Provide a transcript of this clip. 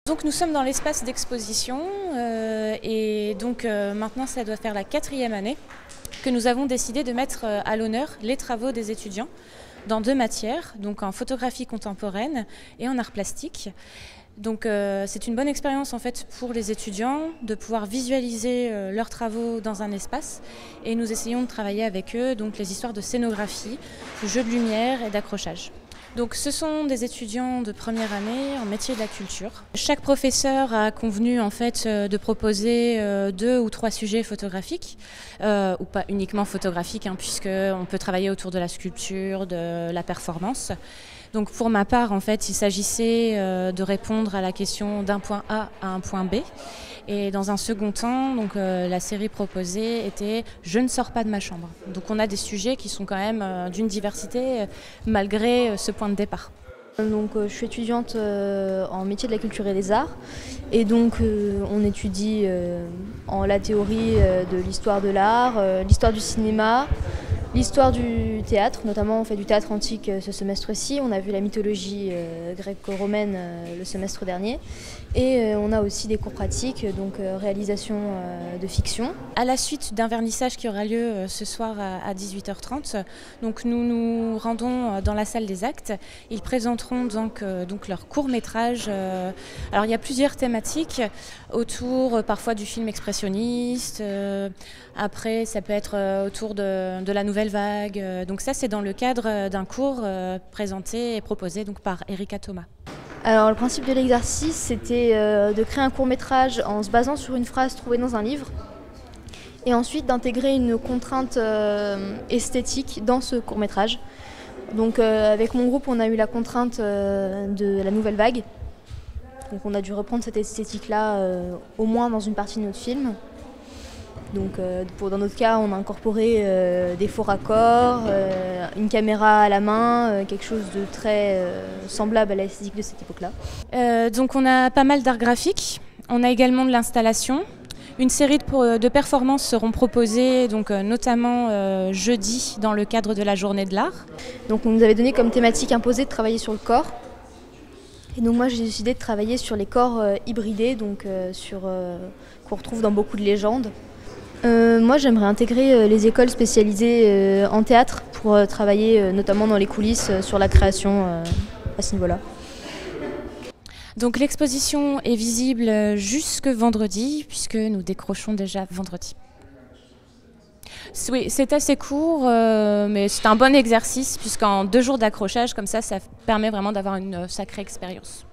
Donc nous sommes dans l'espace d'exposition et donc maintenant ça doit faire la 4e année que nous avons décidé de mettre à l'honneur les travaux des étudiants dans 2 matières, donc en photographie contemporaine et en art plastique. Donc c'est une bonne expérience en fait pour les étudiants de pouvoir visualiser leurs travaux dans un espace, et nous essayons de travailler avec eux donc les histoires de scénographie, de jeux de lumière et d'accrochage. Donc ce sont des étudiants de première année en métier de la culture. Chaque professeur a convenu en fait de proposer 2 ou 3 sujets photographiques, ou pas uniquement photographiques, puisqu'on peut travailler autour de la sculpture, de la performance. Donc pour ma part, en fait, il s'agissait de répondre à la question d'un point A à un point B. Et dans un second temps, donc, la série proposée était « Je ne sors pas de ma chambre ». Donc on a des sujets qui sont quand même d'une diversité malgré ce point de départ. Donc, je suis étudiante en métier de la culture et des arts, et donc on étudie en la théorie de l'histoire de l'art, l'histoire du cinéma, l'histoire du théâtre, notamment on fait du théâtre antique ce semestre-ci. On a vu la mythologie gréco-romaine le semestre dernier, et on a aussi des cours pratiques, donc réalisation de fiction. À la suite d'un vernissage qui aura lieu ce soir à 18h30, donc nous nous rendons dans la salle des actes. Ils présenteront donc leur court-métrage. Alors il y a plusieurs thématiques autour parfois du film expressionniste, après ça peut être autour de la nouvelle vague. Donc ça c'est dans le cadre d'un cours présenté et proposé donc par Erika Thomas. Alors le principe de l'exercice, c'était de créer un court-métrage en se basant sur une phrase trouvée dans un livre, et ensuite d'intégrer une contrainte esthétique dans ce court-métrage. Donc avec mon groupe, on a eu la contrainte de la nouvelle vague. Donc on a dû reprendre cette esthétique-là au moins dans une partie de notre film. Donc dans notre cas, on a incorporé des faux raccords, une caméra à la main, quelque chose de très semblable à l'esthétique de cette époque-là. Donc on a pas mal d'art graphique, on a également de l'installation. Une série de performances seront proposées, donc, notamment jeudi dans le cadre de la journée de l'art. Donc on nous avait donné comme thématique imposée de travailler sur le corps. Et donc moi j'ai décidé de travailler sur les corps hybridés, donc qu'on retrouve dans beaucoup de légendes. Moi j'aimerais intégrer les écoles spécialisées en théâtre pour travailler notamment dans les coulisses sur la création à ce niveau-là. Donc l'exposition est visible jusque vendredi, puisque nous décrochons déjà vendredi. Oui, c'est assez court, mais c'est un bon exercice, puisqu'en 2 jours d'accrochage, comme ça permet vraiment d'avoir une sacrée expérience.